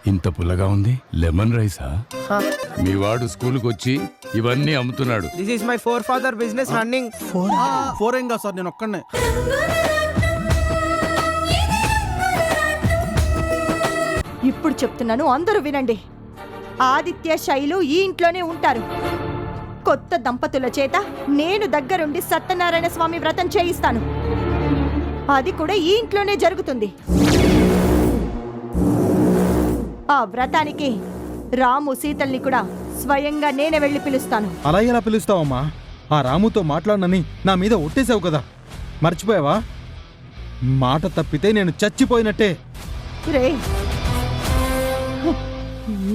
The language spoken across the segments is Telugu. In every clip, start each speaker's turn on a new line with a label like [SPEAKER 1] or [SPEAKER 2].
[SPEAKER 1] ఇంత పుల్లగా ఉంది. లెమన్ రైసా? మీ వాడు స్కూల్కి వచ్చి ఇవన్నీ అమ్ముతున్నాడు.
[SPEAKER 2] This is my four father business running.
[SPEAKER 3] Four ఏం కాదు సార్, నేను ఒక్కనే.
[SPEAKER 4] ఇప్పుడు చెప్తున్నాను, అందరూ వినండి. ఆదిత్య, శైలు ఈ ఇంట్లోనే ఉంటారు. కొత్త దంపతుల చేత నేను దగ్గరుండి సత్యనారాయణ స్వామి వ్రతం చేయిస్తాను. అది కూడా ఈ ఇంట్లోనే జరుగుతుంది. ఆ వ్రతానికి రాము, సీతల్ని కూడా స్వయంగా నేనే వెళ్ళి పిలుస్తాను.
[SPEAKER 3] అలా ఎలా పిలుస్తావమ్మా? ఆ రాముతో మాట్లాడనని నా మీద ఒట్టేసావు కదా, మర్చిపోయావా? మాట తప్పితే నేను చచ్చిపోయినట్టే.
[SPEAKER 4] రే,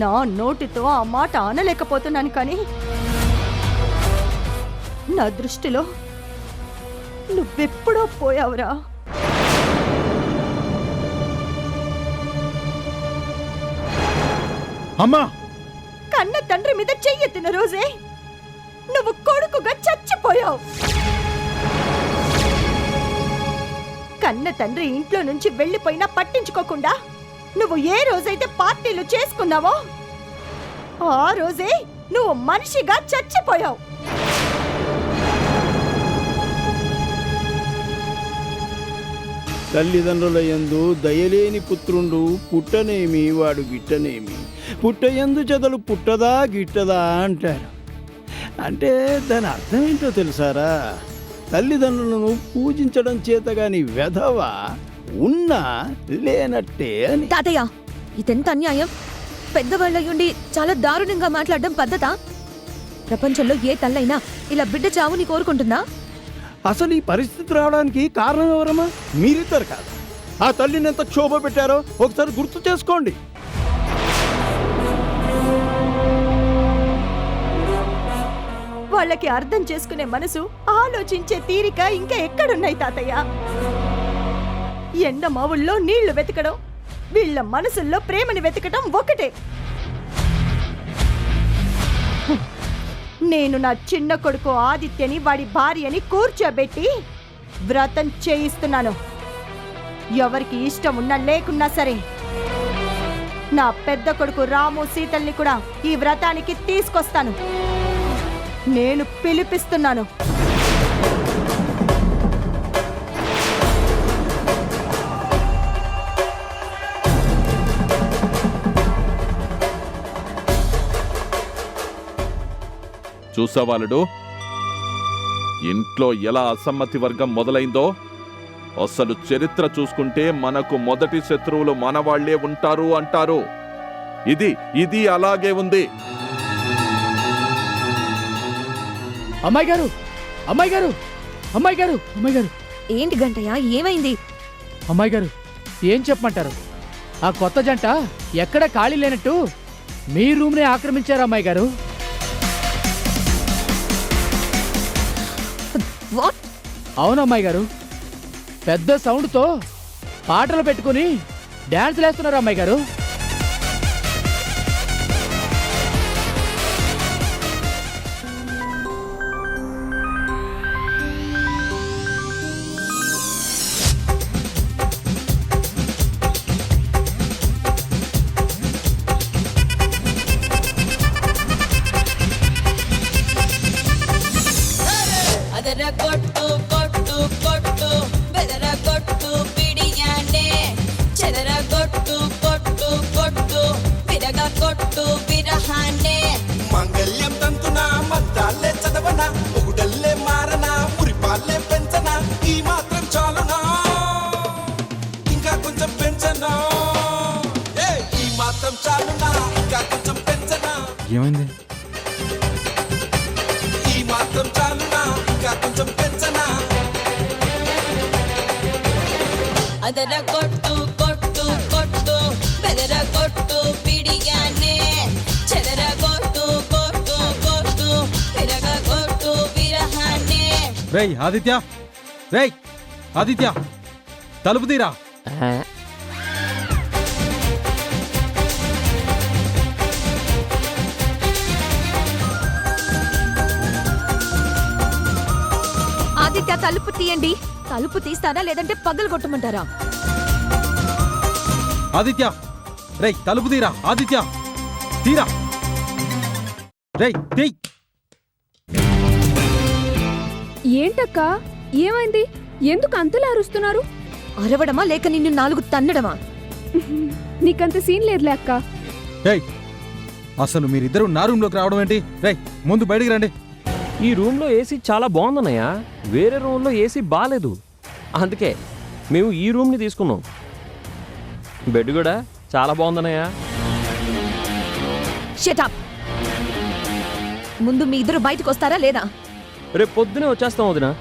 [SPEAKER 4] నా నోటితో ఆ మాట అనలేకపోతున్నాను, కానీ నా దృష్టిలో నువ్వెప్పుడో పోయావురా.
[SPEAKER 3] అమ్మా,
[SPEAKER 4] కన్న తండ్రి మీద చెయ్యెత్తిన రోజే నువ్వు కొడుకుగా చచ్చిపోయావు. కన్న తండ్రి ఇంట్లో నుంచి వెళ్ళిపోయినా పట్టించుకోకుండా నువ్వు ఏ రోజైతే పార్టీలు చేసుకున్నావో ఆ రోజే నువ్వు మనిషిగా చచ్చిపోయావు.
[SPEAKER 5] తల్లిదండ్రుల యందు దయలేని పుత్రుండు పుట్టనేమి వాడు గిట్టనేమి, పుట్టయందు చెదలు పుట్టదా గిట్టదా అంటారు. అంటే దాని అర్థం ఏంటో తెలుసారా? తల్లిదండ్రులను పూజించడం చేతగాని వెధవ ఉన్నా లేనట్టే అని.
[SPEAKER 6] తాతయ్య, ఇదెంత అన్యాయం! పెద్దవాళ్ళయ్యుండి చాలా దారుణంగా మాట్లాడడం పద్ధతా? ప్రపంచంలో ఏ తల్లైనా ఇలా బిడ్డ చావుని కోరుకుంటుందా?
[SPEAKER 5] అసలు ఈ పరిస్థితి రావడానికి కారణం ఎవరమ్మా? మీరిద్దరు కాదు. ఆ తల్లిని ఎంత క్షోభ పెట్టారో ఒకసారి గుర్తు చేసుకోండి.
[SPEAKER 4] వాళ్ళకి అర్థం చేసుకునే మనసు, ఆలోచించే తీరిక ఇంకా ఎక్కడున్నాయి తాతయ్య? ఎండ మావుల్లో నీళ్లు వెతకడం, వీళ్ళ మనసుల్లో ప్రేమని వెతకడం ఒకటే. నేను నా చిన్న కొడుకు ఆదిత్యని వాడి భార్యని కూర్చోబెట్టి వ్రతం చేయిస్తున్నాను. ఎవరికి ఇష్టం ఉన్నా లేకున్నా సరే నా పెద్ద కొడుకు రాము, సీతల్ని కూడా ఈ వ్రతానికి తీసుకొస్తాను. నేను పిలిపిస్తున్నాను.
[SPEAKER 7] చూసావాలుడు, ఇంట్లో ఎలా అసమ్మతి వర్గం మొదలైందో. అసలు చరిత్ర చూసుకుంటే మనకు మొదటి శత్రువులు మనవాళ్లే ఉంటారు అంటారు. ఇది అలాగే ఉంది.
[SPEAKER 2] అమ్మాయి గారు, అమ్మాయి గారు, అమ్మాయి గారు, అమ్మాయి గారు.
[SPEAKER 6] ఏంటి గంటయ్య, ఏమైంది?
[SPEAKER 2] అమ్మాయి గారు, ఏం చెప్పమంటారు? ఆ కొత్త జంట ఎక్కడ ఖాళీ లేనట్టు మీ రూమ్నే ఆక్రమించారు అమ్మాయి గారు.
[SPEAKER 6] వాట్?
[SPEAKER 2] అవును అమ్మాయి గారు, పెద్ద సౌండ్తో పాటలు పెట్టుకుని డాన్సులు వేస్తున్నారు అమ్మాయి గారు.
[SPEAKER 8] కొట్టు కొట్టు కొట్టు బెదర కొట్టు పిడియానే, చెదర కొట్టు కొట్టు కొట్టు విరగ కొట్టు విరహానే.
[SPEAKER 9] మంగళ్యం తంతున మద్దాలే చదవన, ఒకడల్లే మారన, మురిపాలే పెంచన, ఈ మాత్రం చాలునా, ఇంకా కొంచెం పెంచనా, ఈ మాత్రం చాలునా, ఇంకా కొంచెం పెంచనా.
[SPEAKER 3] ఏమైంది?
[SPEAKER 9] ఈ మాత్రం చాలునా, ఇంకా కొంచెం పెంచనా.
[SPEAKER 8] అదర కొట్టు కొట్టు కొట్టు బెదర కొట్టు పిడియానే, చెదర కొట్టు కొట్టు కొట్టు విరగ కొట్టు విరహానే.
[SPEAKER 3] రేయ్ ఆదిత్య, రేయ్ ఆదిత్య, తలుపు తీరా.
[SPEAKER 6] ఆదిత్య, తలుపు తీయండి. తలుపు తీస్తారా లేదంటే పగలు కొట్టమంటారా?
[SPEAKER 3] ఆదిత్య, రేయ్ తలుపు తీరా ఆదిత్య, తీరా. రేయ్ తీయ్.
[SPEAKER 6] ఏంటక్క ఏమైంది? ఎందుకు అంతలా అరుస్తున్నారు? అరవడమా లేక నిన్ను 4 తన్నడమా? నీకంత సీన్ లేదులే అక్క.
[SPEAKER 3] రేయ్ అసలు మీరిద్దరు నా రూమ్లోకి రావడం ఏంటి? రేయ్ ముందు బయటికి రండి.
[SPEAKER 10] ఈ రూమ్లో ఏసీ చాలా బాగుందన్నయ్య. వేరే రూమ్లో ఏసీ బాగాలేదు, అందుకే మేము ఈ రూమ్ని తీసుకున్నాం. బెడ్ కూడా చాలా బాగుందన్నయ్య.
[SPEAKER 6] Shut up. ముందు మీ ఇద్దరు బయటకు వస్తారా లేదా?
[SPEAKER 10] రేపు పొద్దునే వచ్చేస్తాం వదినా.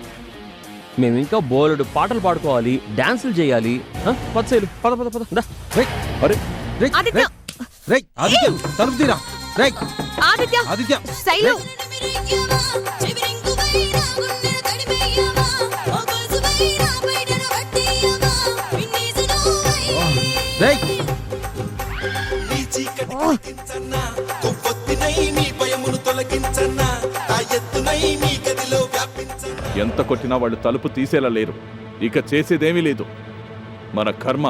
[SPEAKER 10] మేము ఇంకా బోలెడు పాటలు పాడుకోవాలి, డాన్సులు చేయాలి. పద శైలు, పద పద పద దా.
[SPEAKER 3] రేయ్
[SPEAKER 10] అరే
[SPEAKER 3] రేయ్
[SPEAKER 6] ఆదిత్య!
[SPEAKER 3] రేయ్, రేయ్ ఆదిత్య తలుపు తీరా. రేయ్
[SPEAKER 6] ఆదిత్య
[SPEAKER 3] ఆదిత్య
[SPEAKER 6] శైలు
[SPEAKER 3] రేయ్
[SPEAKER 9] నీ చీకటి తొలగించన్నా, కొవ్వొత్తినై నీ భయమును తొలగించన్నా, ఆ ఎత్తునై నీ గదిలో వ్యాపించన్నా.
[SPEAKER 7] ఎంత కొట్టినా వాళ్ళు తలుపు తీసేలా లేరు. ఇక చేసేదేమీ లేదు. మన కర్మ.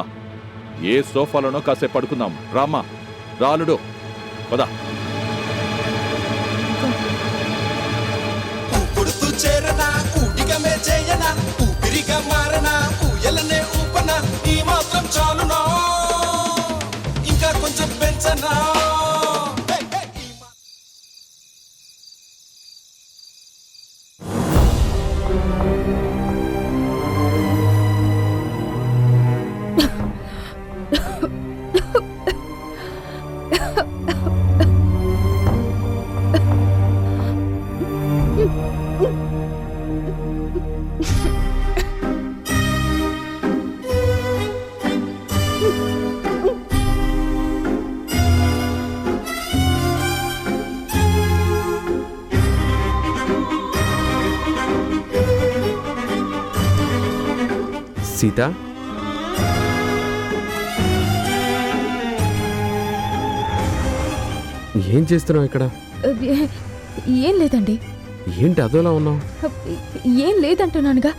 [SPEAKER 7] ఏ సోఫాలోనో కాసేపు పడుకుందాం. రామా రాలుడు పదా.
[SPEAKER 9] కొడుతూ చేరనా, ఊటిగమే చేయనా, ఊపిరిగా మారనా, ఊయలనే ఊపనా, ఈ మాత్రం చాలునా, ఇంకా కొంచెం పెంచనా.
[SPEAKER 10] సీత, ఏం చేస్తున్నావు ఇక్కడ?
[SPEAKER 6] ఏం లేదండి.
[SPEAKER 10] ఏంటి అదోలా ఉన్నావు?
[SPEAKER 6] ఏం లేదంటున్నానుగా.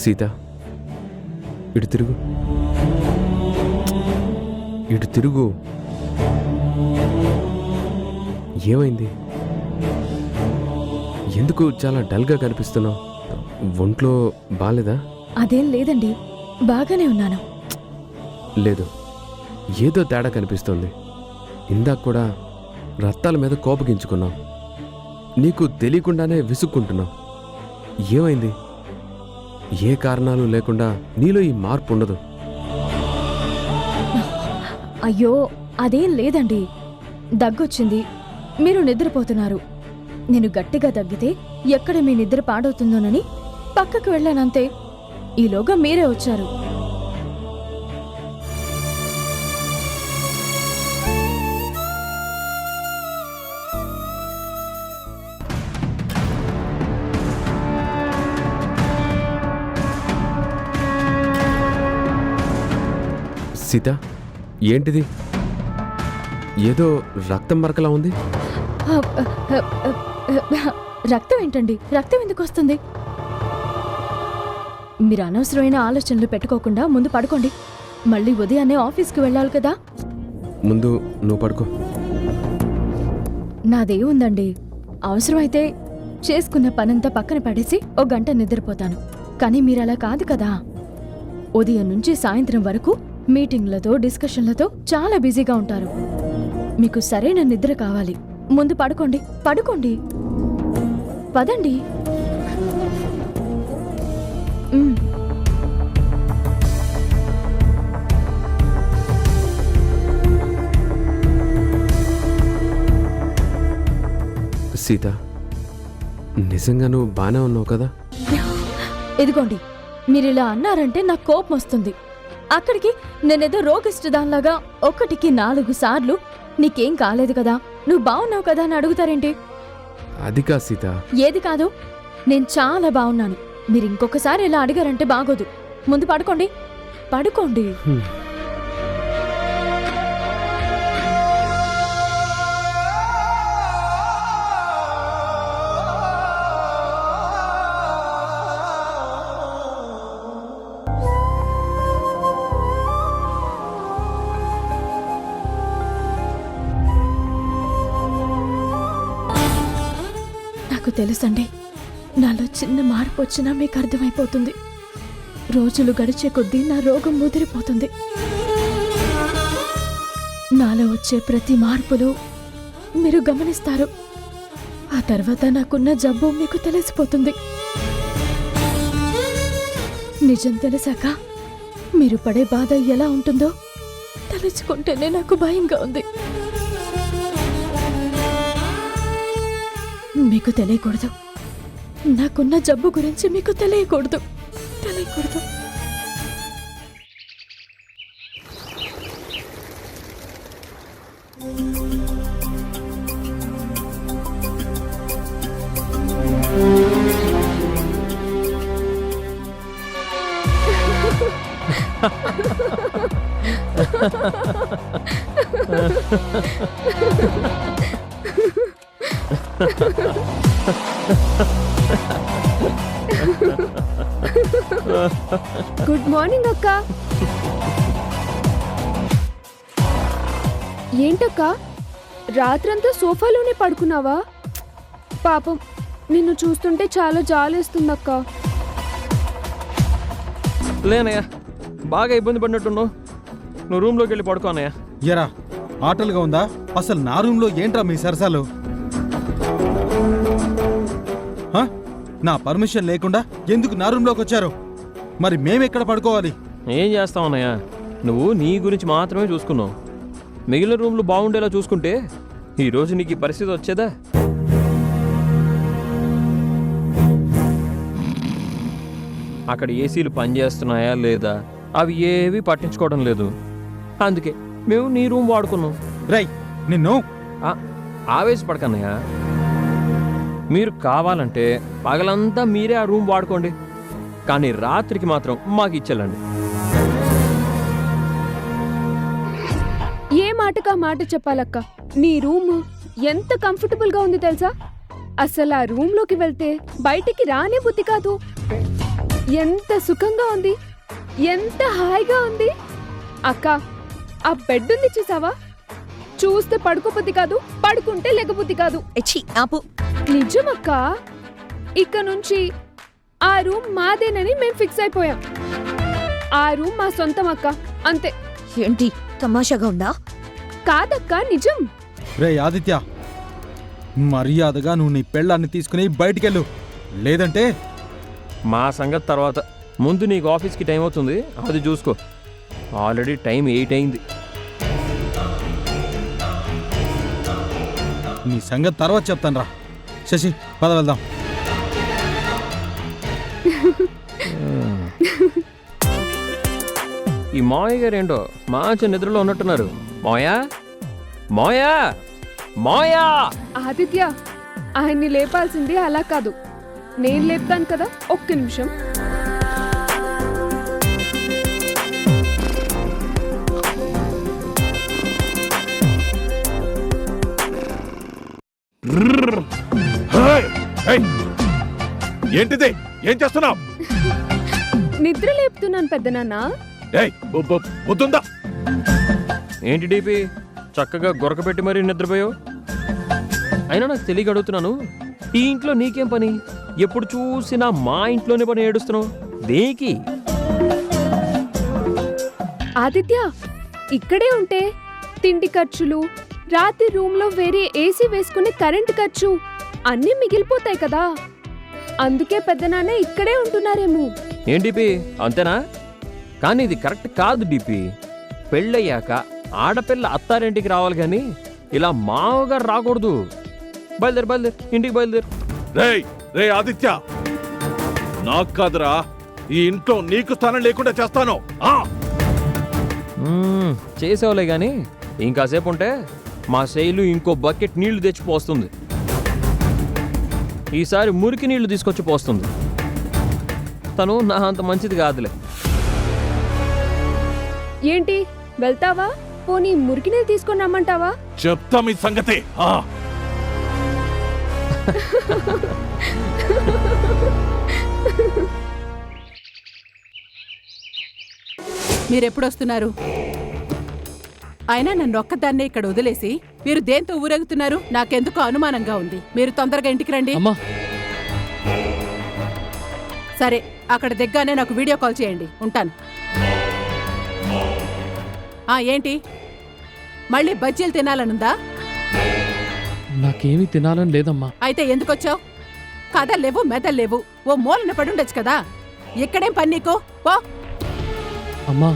[SPEAKER 10] సీత, ఇటు తిరుగు, ఇటు తిరుగు. ఏమైంది? ఎందుకు చాలా డల్గా కనిపిస్తున్నావు? ఒంట్లో బాలేదా?
[SPEAKER 6] అదేం లేదండి, బాగానే ఉన్నాను.
[SPEAKER 10] లేదు, ఏదో తేడా కనిపిస్తోంది. ఇందాక కూడా రత్తాల మీద కోపగించుకున్నావు. నీకు తెలియకుండానే విసుక్కుంటున్నావు. ఏమైంది? ఏ కారణాలు లేకుండా నీలో ఈ మార్పు ఉండదు.
[SPEAKER 6] అయ్యో అదేం లేదండి, దగ్గొచ్చింది. మీరు నిద్రపోతున్నారు. నేను గట్టిగా దగ్గితే ఎక్కడ మీ నిద్ర పాడవుతుందోనని పక్కకు వెళ్ళానంతే. ఈలోగా మీరే వచ్చారు.
[SPEAKER 10] సీత, ఏంటిది? ఏదో రక్తం మరకలా ఉంది.
[SPEAKER 6] రక్తం ఏంటండి? రక్తం ఎందుకు వస్తుంది? మీరు అనవసరమైన ఆలోచనలు పెట్టుకోకుండా ముందు పడుకోండి. మళ్ళీ ఉదయాన్నే ఆఫీస్కి వెళ్ళాలి కదా.
[SPEAKER 10] ముందు నువ్వు పడుకో.
[SPEAKER 6] నాదే ఉందండి. అవసరమైతే చేసుకున్న పనంతా పక్కన పడేసి 1 గంట నిద్రపోతాను. కానీ మీరలా కాదు కదా. ఉదయం నుంచి సాయంత్రం వరకు మీటింగ్లతో డిస్కషన్లతో చాలా బిజీగా ఉంటారు. మీకు సరైన నిద్ర కావాలి. ముందు పడుకోండి, పడుకోండి, పదండి.
[SPEAKER 10] సీత, నిజంగా నువ్వు బానే ఉన్నావు కదా?
[SPEAKER 6] ఇదిగోండి, మీరిలా అన్నారంటే నాకు కోపం వస్తుంది. అక్కడికి నేనేదో రోగిష్టి దానిలాగా 1కి 4 సార్లు నీకేం కాలేదు కదా, నువ్వు బాగున్నావు కదా అని అడుగుతారేంటి?
[SPEAKER 10] అది కా సీత.
[SPEAKER 6] ఏది కాదు, నేను చాలా బాగున్నాను. మీరు ఇంకొకసారి ఇలా అడిగారంటే బాగోదు. ముందు పడుకోండి, పడుకోండి. మీకు తెలుసండి, నాలో చిన్న మార్పు వచ్చినా మీకు అర్థమైపోతుంది. రోజులు గడిచే కొద్దీ నా రోగం ముదిరిపోతుంది. నాలో వచ్చే ప్రతి మార్పులు మీరు గమనిస్తారు. ఆ తర్వాత నాకున్న జబ్బు మీకు తెలిసిపోతుంది. నిజం తెలిసాక మీరు పడే బాధ ఎలా ఉంటుందో తలుచుకుంటేనే నాకు భయంగా ఉంది. మీకు తెలియకూడదు, నాకున్న జబ్బు గురించి మీకు తెలియకూడదు.
[SPEAKER 11] గుడ్ మార్నింగ్ అక్క. ఏంటక్క, రాత్రంతా సోఫాలోనే పడుకున్నావా? పాపం, నిన్ను చూస్తుంటే చాలా జాలేస్తుందక్క.
[SPEAKER 10] లేనయ్యా, బాగా ఇబ్బంది పడినట్టున్నావు. నువ్వు రూమ్లోకి వెళ్ళి పడుకో అన్నయ్య.
[SPEAKER 3] ఎరా ఆటలుగా ఉందా? అసలు నా రూమ్లో ఏంట్రా మీ సరసాలు? హ? నా పర్మిషన్ లేకుండా ఎందుకు నా రూమ్లోకి వచ్చారు? మరి మేమెక్కడ పడుకోవాలి?
[SPEAKER 10] ఏం చేస్తావు అన్నయ్య, నువ్వు నీ గురించి మాత్రమే చూసుకున్నావు. మిగిలిన రూమ్లు బాగుండేలా చూసుకుంటే ఈరోజు నీకు ఈ పరిస్థితి వచ్చేదా? అక్కడ ఏసీలు పనిచేస్తున్నాయా లేదా అవి ఏవి పట్టించుకోవడం లేదు. అందుకే మేము నీ రూమ్ వాడుకున్నాం.
[SPEAKER 3] రై నిన్ను
[SPEAKER 10] ఆవేశపడకన్నయ్య. మీరు కావాలంటే పగలంతా మీరే ఆ రూమ్ వాడుకోండి, కానీ రాత్రికి మాత్రం మాకు ఇచ్చేళ్ళండి.
[SPEAKER 11] ఏ మాటకా మాట చెప్పాలక్క. నీ రూమ్ ఎంత కంఫర్టబుల్ గా ఉంది తెలుసా? అసలు ఆ రూమ్ లోకి వెళ్తే బయటికి రానే బుద్ధి కాదు. ఎంత సుఖంగా ఉంది, ఎంత హాయిగా ఉంది. అక్క, ఆ బెడ్ ఉంది చూసావా? చూస్తే పడుకోబుద్ధి కాదు, పడుకుంటే లెగబుద్ధి కాదు. నిజమక్క, ఇక నుంచి ఆ రూమ్ మాదేనని మేం ఫిక్స్ అయిపోయాం. ఆ రూమ్ మా సొంతం అక్క, అంతే.
[SPEAKER 4] ఏంటి తమాషాగా ఉందా?
[SPEAKER 11] కాదక్క, నిజం.
[SPEAKER 3] రే ఆదిత్య, మర్యాదగా నువ్వు నీ పెళ్ళాన్ని తీసుకుని బయటికెళ్ళు, లేదంటే
[SPEAKER 10] మా సంగతి తర్వాత. ముందు నీకు ఆఫీస్కి టైం అవుతుంది, అది చూసుకో. ఆల్రెడీ టైం 8 అయింది.
[SPEAKER 3] నీ సంగతి తర్వాత చెప్తాను రా. శశి, పద వెళ్దాం.
[SPEAKER 10] ఈ మావయ్య గారు ఏంటో మంచి నిద్రలో ఉన్నట్టున్నారు. మాయా మాయా మాయా.
[SPEAKER 11] ఆదిత్య, ఆయన్ని లేపాల్సింది అలా కాదు, నేను లేపుతాను కదా. ఒక్క నిమిషం.
[SPEAKER 7] ఏంటిది? ఏం చేస్తున్నావు?
[SPEAKER 11] నిద్ర లేపుతున్నాను పెద్దనాన్న.
[SPEAKER 7] వద్దుందా?
[SPEAKER 10] ఏంటి డీపీ, చక్కగా గొరకబెట్టి మరీ నిద్రపోయావు? అయినా నాకు తెలియక అడుగుతున్నాను, ఈ ఇంట్లో నీకేం పని? ఎప్పుడు చూసినా మా ఇంట్లోనే పని ఏడుస్తున్నావు దేనికి?
[SPEAKER 11] ఆదిత్య, ఇక్కడే ఉంటే తిండి ఖర్చులు, రాత్రి రూమ్లో వేరే ఏసీ వేసుకునే కరెంట్ ఖర్చు అన్నీ మిగిలిపోతాయి కదా. అందుకే పెద్దనాన్న ఇక్కడే ఉంటున్నారేమో.
[SPEAKER 10] ఏం డీపీ, అంతేనా? కానీ ఇది కరెక్ట్ కాదు డీపీ. పెళ్ళయ్యాక ఆడపిల్ల అత్తారింటికి రావాలి కానీ ఇలా మావగారు రాకూడదు. బయలుదేరు, ఇంటికి బయలుదేరు.
[SPEAKER 7] రే ఆదిత్య, నాకు కాదురా, ఈ ఇంట్లో నీకు స్థానం లేకుండా చేస్తాను.
[SPEAKER 10] చేసేవాలే గాని ఇంకాసేపు ఉంటే మా శైలు ఇంకో బకెట్ నీళ్లు తెచ్చి పోస్తుంది. ఈసారి మురికి నీళ్లు తీసుకొచ్చి పోస్తుంది. తను నా అంత మంచిది కాదులే.
[SPEAKER 11] ఏంటి, వెళ్తావా? పోనీ మురికి నీళ్ళు తీసుకొని రమ్మంటావా?
[SPEAKER 7] చెప్తా మీ సంగతి.
[SPEAKER 12] మీరెప్పుడొస్తున్నారు? అయినా నన్ను ఒక్కదాన్నే ఇక్కడ వదిలేసి మీరు దేంతో ఊరెగుతున్నారు? నాకెందుకో అనుమానంగా ఉంది. మీరు తొందరగా ఇంటికి రండి.
[SPEAKER 2] అమ్మా,
[SPEAKER 12] సరే, అక్కడ దిగ్గానే నాకు వీడియో కాల్ చేయండి. ఉంటాను. ఏంటి మళ్ళీ బజ్జీలు తినాలనుందా?
[SPEAKER 2] నాకేమీ తినాలని లేదమ్మా.
[SPEAKER 12] అయితే ఎందుకొచ్చావు? కథల్లేవు, మెదల్లేవు. ఓ మూలన పడుండొచ్చు కదా. ఇక్కడేం పని నీకు? పో.
[SPEAKER 2] అమ్మా,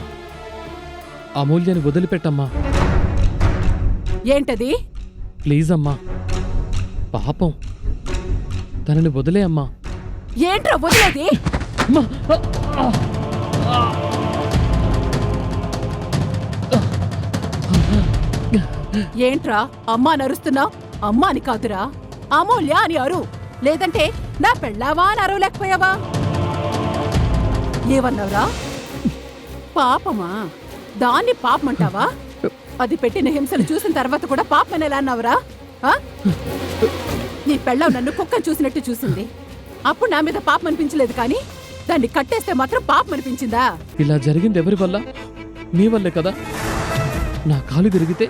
[SPEAKER 2] అమూల్యని వదిలిపెట్టమ్మా.
[SPEAKER 12] ఏంటది?
[SPEAKER 2] ప్లీజ్ అమ్మా, పాపం తనని వదిలే అమ్మా.
[SPEAKER 12] ఏంట్రా వదిలేది? ఏంట్రా అమ్మా నరుస్తున్నావు? అమ్మా అని కాదురా, అమూల్య అని అరు. లేదంటే నా పెళ్ళావా అని అరవలేకపోయావా? ఏమన్నావురా? పాపమా? దాన్ని పాపమంటావా? అది పెట్టిన హింసలు చూసిన తర్వాత కూడా పాపమని ఎలా అన్నావురా? నీ పెళ్ళావు నన్ను కుక్కను చూసినట్టు చూసింది. అప్పుడు నా మీద పాపం అనిపించలేదు, కానీ దాన్ని కట్టేస్తే మాత్రం పాపం అనిపించిందా?
[SPEAKER 2] ఇలా జరిగింది ఎవరి వల్ల? మీ వల్లే కదా. నా కాలు తిరిగితే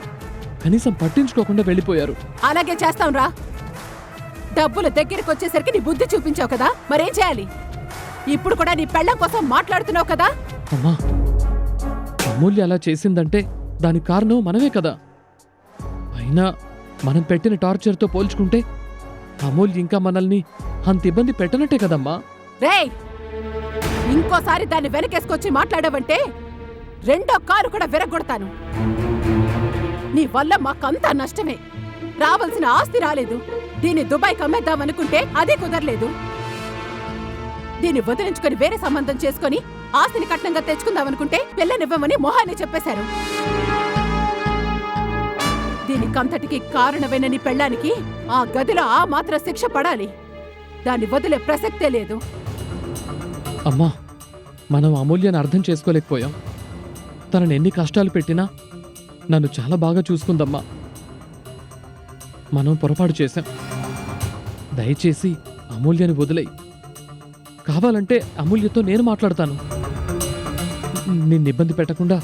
[SPEAKER 2] కనీసం పట్టించుకోకుండా వెళ్ళిపోయారు.
[SPEAKER 12] అలాగే చేస్తాంరా. డబ్బుల దగ్గరికి వచ్చేసరికి నీ బుద్ధి చూపించావు కదా, మరేం చేయాలి? ఇప్పుడు కూడా నీ పెళ్ళం కోసం మాట్లాడుతున్నావు కదా.
[SPEAKER 2] అమ్మా, అమూల్య అలా చేసిందంటే దానికి కారణం మనమే కదా. అయినా మనం పెట్టిన టార్చర్తో పోల్చుకుంటే అమూల్య ఇంకా మనల్ని అంత ఇబ్బంది పెట్టనట్టే కదమ్మా.
[SPEAKER 12] రేయ్, ఇంకోసారి దాన్ని వెనకేసుకొచ్చి మాట్లాడావంటే రెండో కారు కూడా విరగొడతాను. నీ వల్ల మాకంతా నష్టమే. రావాల్సిన ఆస్తి రాలేదు. దీన్ని దుబాయ్కి అమ్మేద్దామనుకుంటే అదే కుదరలేదు. దీన్ని వదిలించుకొని వేరే సంబంధం చేసుకుని ఆస్తిని కట్నంగా తెచ్చుకుందామనుకుంటే పిల్లనివ్వమని మొహాన్ని చెప్పేశారు. దీనికంతటికి కారణమైన నీ పెళ్ళానికి ఆ గదిలో ఆ మాత్రం శిక్ష పడాలి. దాన్ని వదిలే ప్రసక్తే లేదు.
[SPEAKER 2] అమ్మా, మనం అమూల్యని అర్థం చేసుకోలేకపోయాం. తనని ఎన్ని కష్టాలు పెట్టినా నన్ను చాలా బాగా చూసుకుందమ్మా. మనం పొరపాటు చేశాం. దయచేసి అమూల్యని వదిలేయి. కావాలంటే అమూల్యతో నేను మాట్లాడతాను. నిన్ను ఇబ్బంది పెట్టకుండా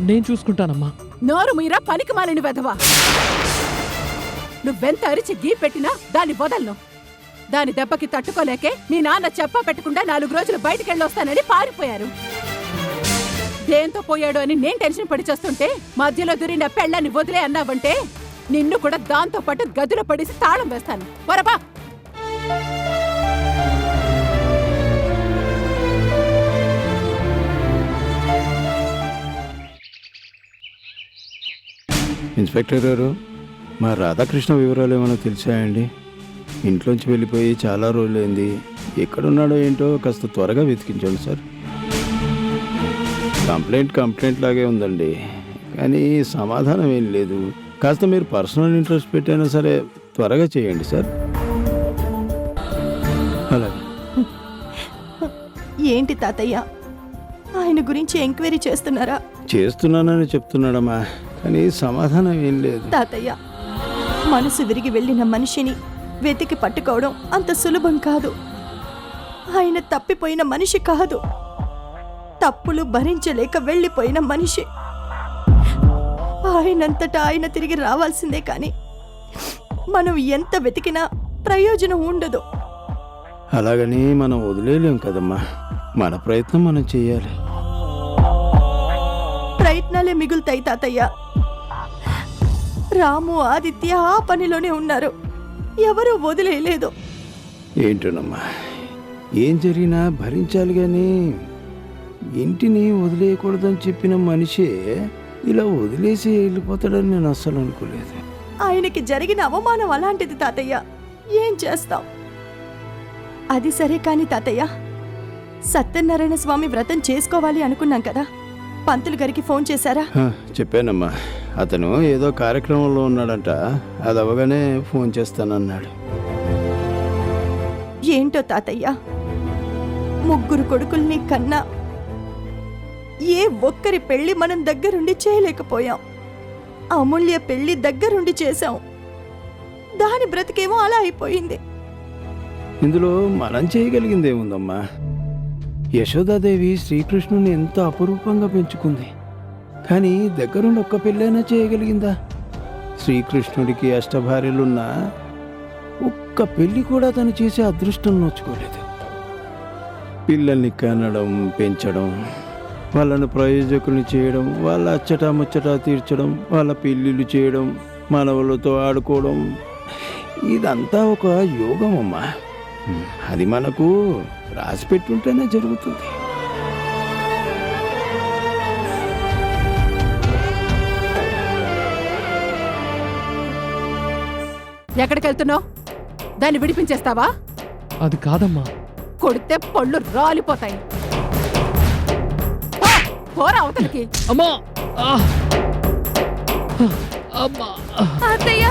[SPEAKER 2] నేను చూసుకుంటానమ్మా.
[SPEAKER 12] నోరు మీరా పనికి మాలిన వెధవా. నువ్వెంత అరిచి గీ పెట్టినా దాన్ని వదలను. దాని దెబ్బకి తట్టుకోలేకే మీ నాన్న చెప్పా పెట్టకుండా 4 రోజులు బయటికెళ్ళొస్తానని పారిపోయారు. దేంతో పోయాడు అని నేను టెన్షన్ పడి చేస్తుంటే మధ్యలో దూరిన పెళ్ళాన్ని వదిలే అన్నావంటే నిన్ను కూడా దాంతో పాటు గదిలో పడేసి తాళం వేస్తాను. వరబా.
[SPEAKER 5] ఇన్స్పెక్టర్ గారు, మా రాధాకృష్ణ వివరాలు ఏమైనా తెలిసాయండి? ఇంట్లోంచి వెళ్ళిపోయి చాలా రోజులైంది. ఎక్కడున్నాడో ఏంటో కాస్త త్వరగా వెతికించండి సార్. కంప్లైంట్ లాగే ఉందండి, కానీ సమాధానం ఏం లేదు. కాస్త మీరు పర్సనల్ ఇంట్రెస్ట్ పెట్టైనా సరే త్వరగా చేయండి సార్. అలాగే.
[SPEAKER 4] ఏంటి తాతయ్య, ఆయన గురించి ఎంక్వైరీ చేస్తున్నారా?
[SPEAKER 5] చేస్తున్నానని చెప్తున్నాడమ్మా, కానీ సమాధానం ఏం లేదు.
[SPEAKER 4] తాతయ్య, మనసు విరిగి వెళ్ళిన మనిషిని వెతికి పట్టుకోవడం అంత సులభం కాదు. ఆయన తప్పిపోయిన మనిషి కాదు, తప్పులు భరించలేక వెళ్ళిపోయిన మనిషి. ఆయనంతటా ఆయన తిరిగి రావాల్సిందే, కానీ మనం ఎంత వెతికినా ప్రయోజనం ఉండదు.
[SPEAKER 5] అలాగని మనం వదిలేలేం కదమ్మా. మన ప్రయత్నం మనం చేయాలి.
[SPEAKER 4] ప్రయత్నాలే మిగులుతాయి తాతయ్య. రాము, ఆదిత్య ఆ పనిలోనే ఉన్నారు. ఎవరూ వదిలేయలేదు.
[SPEAKER 5] ఏంటోనమ్మా, ఏం జరిగినా భరించాలి, కానీ ఇంటిని వదిలేయకూడదని చెప్పిన మనిషే ఇలా వదిలేసి వెళ్ళిపోతాడని నేను అస్సలు అనుకోలేదు.
[SPEAKER 4] ఆయనకి జరిగిన అవమానం అలాంటిది తాతయ్య, ఏం చేస్తాం? అది సరే కాని తాతయ్య, సత్యనారాయణ స్వామి వ్రతం చేసుకోవాలి అనుకున్నాం కదా, పంతులు గారికి ఫోన్ చేశారా?
[SPEAKER 5] చెప్పానమ్మా, అతను ఏదో కార్యక్రమంలో ఉన్నాడంట. అది అవగానే ఫోన్ చేస్తానన్నాడు.
[SPEAKER 4] ఏంటో తాతయ్య, 3 కొడుకుల్ని కన్నా ఏ ఒక్కరి పెళ్లి మనం దగ్గరుండి చేయలేకపోయాం. అమూల్య పెళ్లి దగ్గరుండి చేశాం, దాని బ్రతికేమో అలా అయిపోయింది.
[SPEAKER 5] ఇందులో మనం చేయగలిగిందేముందమ్మా? యశోదాదేవి శ్రీకృష్ణుని ఎంత అపురూపంగా పెంచుకుంది, కానీ దగ్గరుండి ఒక్క పెళ్ళైనా చేయగలిగిందా? శ్రీకృష్ణుడికి అష్టభార్యలున్నా ఒక్క పెళ్లి కూడా తను చేసే అదృష్టం నోచుకోలేదు. పిల్లల్ని కనడం పెంచడం, వాళ్ళను ప్రయోజకుల్ని చేయడం, వాళ్ళ అచ్చట ముచ్చట తీర్చడం, వాళ్ళ పెళ్ళిళ్ళు చేయడం, మనవలతో ఆడుకోవడం, ఇదంతా ఒక యోగం అమ్మా. అది మనకు రాసి పెట్టుంటేనే జరుగుతుంది.
[SPEAKER 12] ఎక్కడికి వెళ్తున్నావు? దాన్ని విడిపించేస్తావా?
[SPEAKER 2] అది కాదమ్మా.
[SPEAKER 12] కొడితే పళ్ళు రాలిపోతాయి. పో, పోరా అవతలికి.
[SPEAKER 2] అమ్మా! అమ్మా!
[SPEAKER 6] అత్తయ్య